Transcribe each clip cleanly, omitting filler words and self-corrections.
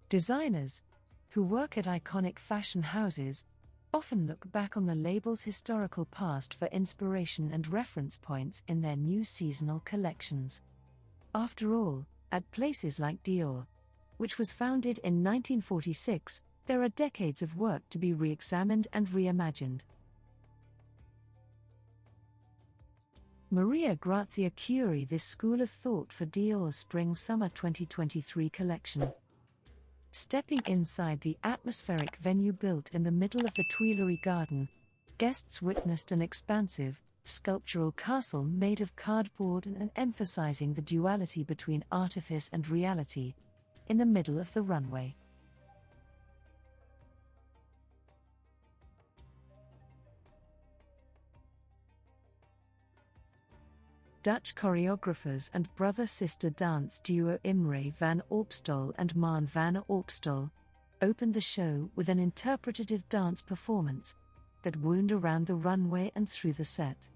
Designers, who work at iconic fashion houses, often look back on the label's historical past for inspiration and reference points in their new seasonal collections. After all, at places like Dior, which was founded in 1946, there are decades of work to be re-examined and reimagined. Maria Grazia Chiuri, this school of thought for Dior's Spring-Summer 2023 collection. Stepping inside the atmospheric venue built in the middle of the Tuileries Garden, guests witnessed an expansive, sculptural castle made of cardboard and emphasizing the duality between artifice and reality, in the middle of the runway. Dutch choreographers and brother-sister dance duo Imre van Opstal and Marne van Opstal opened the show with an interpretative dance performance that wound around the runway and through the set.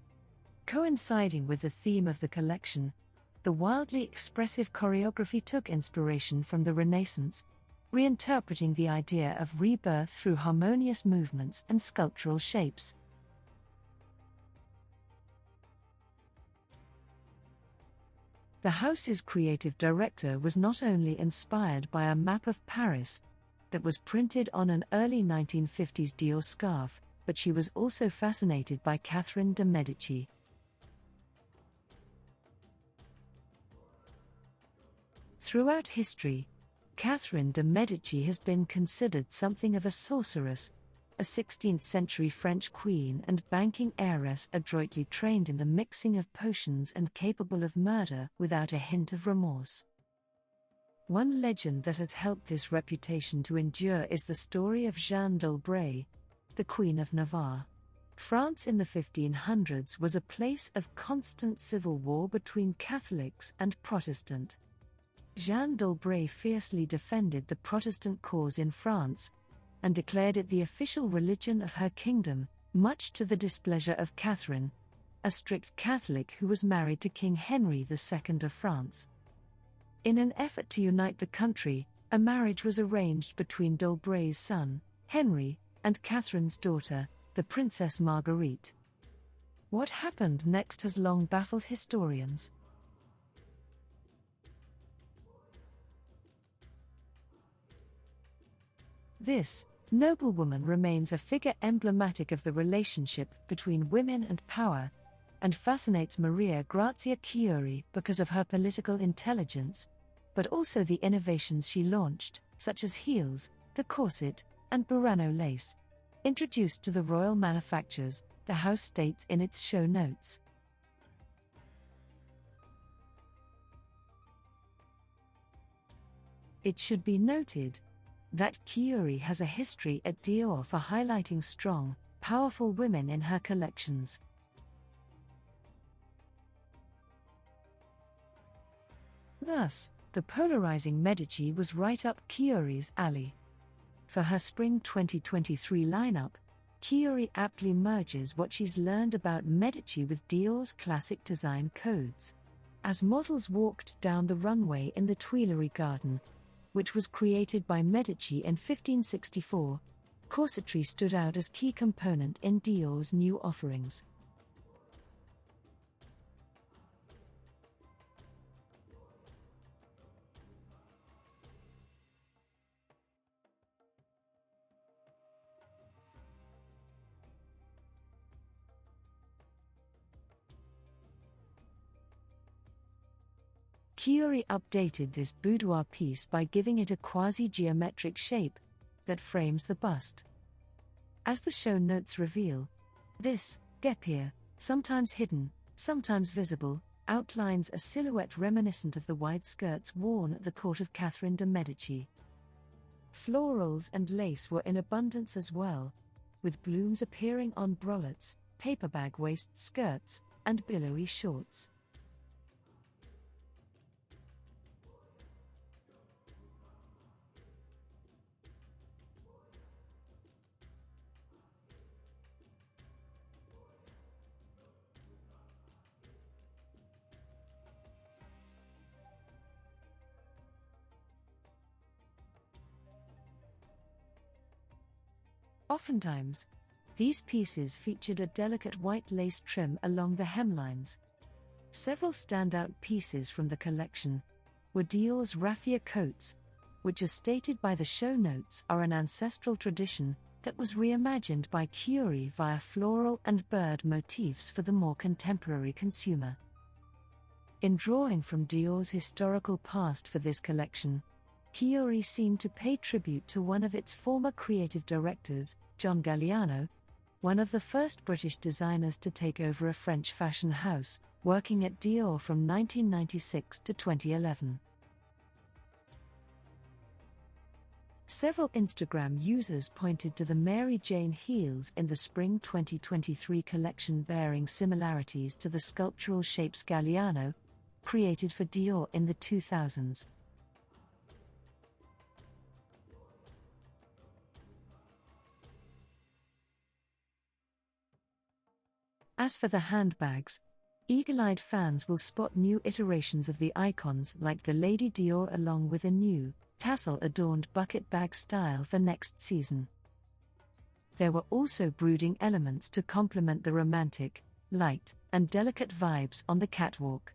Coinciding with the theme of the collection, the wildly expressive choreography took inspiration from the Renaissance, reinterpreting the idea of rebirth through harmonious movements and sculptural shapes. The house's creative director was not only inspired by a map of Paris that was printed on an early 1950s Dior scarf, but she was also fascinated by Catherine de Medici. Throughout history, Catherine de Medici has been considered something of a sorceress, a 16th-century French queen and banking heiress adroitly trained in the mixing of potions and capable of murder without a hint of remorse. One legend that has helped this reputation to endure is the story of Jeanne d'Albret, the Queen of Navarre. France in the 1500s was a place of constant civil war between Catholics and Protestant. Jeanne d'Albret fiercely defended the Protestant cause in France, and declared it the official religion of her kingdom, much to the displeasure of Catherine, a strict Catholic who was married to King Henry II of France. In an effort to unite the country, a marriage was arranged between d'Albret's son, Henry, and Catherine's daughter, the Princess Marguerite. What happened next has long baffled historians. This noblewoman remains a figure emblematic of the relationship between women and power, and fascinates Maria Grazia Chiuri because of her political intelligence, but also the innovations she launched, such as heels, the corset, and Burano lace. Introduced to the royal manufactures, the house states in its show notes. It should be noted that Chiuri has a history at Dior for highlighting strong, powerful women in her collections. Thus, the polarizing Medici was right up Chiuri's alley. For her Spring 2023 lineup, Chiuri aptly merges what she's learned about Medici with Dior's classic design codes. As models walked down the runway in the Tuileries Garden, which was created by Medici in 1564, corsetry stood out as key component in Dior's new offerings. Chiuri updated this boudoir piece by giving it a quasi-geometric shape that frames the bust. As the show notes reveal, this guépure, sometimes hidden, sometimes visible, outlines a silhouette reminiscent of the wide skirts worn at the court of Catherine de Medici. Florals and lace were in abundance as well, with blooms appearing on bralettes, paper bag waist skirts, and billowy shorts. Oftentimes, these pieces featured a delicate white lace trim along the hemlines. Several standout pieces from the collection were Dior's raffia coats, which, as stated by the show notes, are an ancestral tradition that was reimagined by Curie via floral and bird motifs for the more contemporary consumer. In drawing from Dior's historical past for this collection, Curie seemed to pay tribute to one of its former creative directors, John Galliano, one of the first British designers to take over a French fashion house, working at Dior from 1996 to 2011. Several Instagram users pointed to the Mary Jane heels in the Spring 2023 collection bearing similarities to the sculptural shapes Galliano created for Dior in the 2000s. As for the handbags, eagle-eyed fans will spot new iterations of the icons like the Lady Dior along with a new, tassel-adorned bucket bag style for next season. There were also brooding elements to complement the romantic, light, and delicate vibes on the catwalk.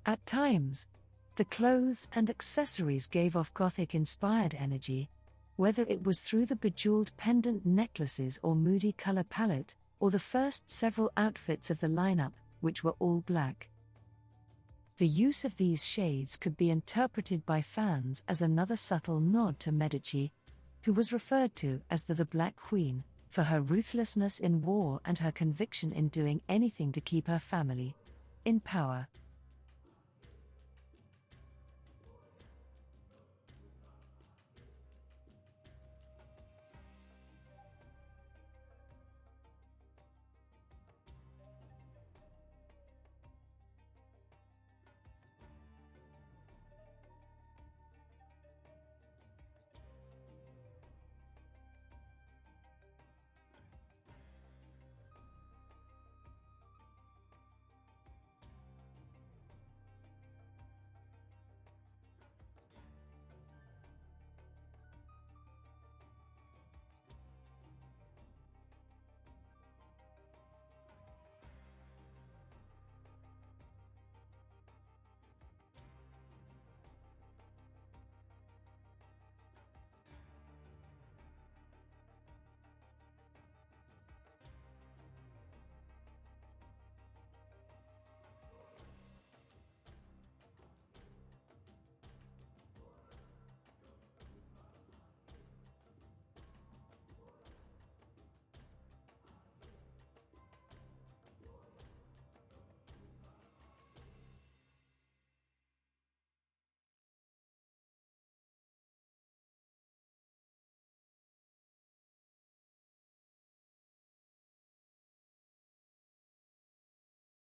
At times, the clothes and accessories gave off Gothic-inspired energy, whether it was through the bejeweled pendant necklaces or moody color palette, or the first several outfits of the lineup, which were all black. The use of these shades could be interpreted by fans as another subtle nod to Medici, who was referred to as the Black Queen, for her ruthlessness in war and her conviction in doing anything to keep her family in power.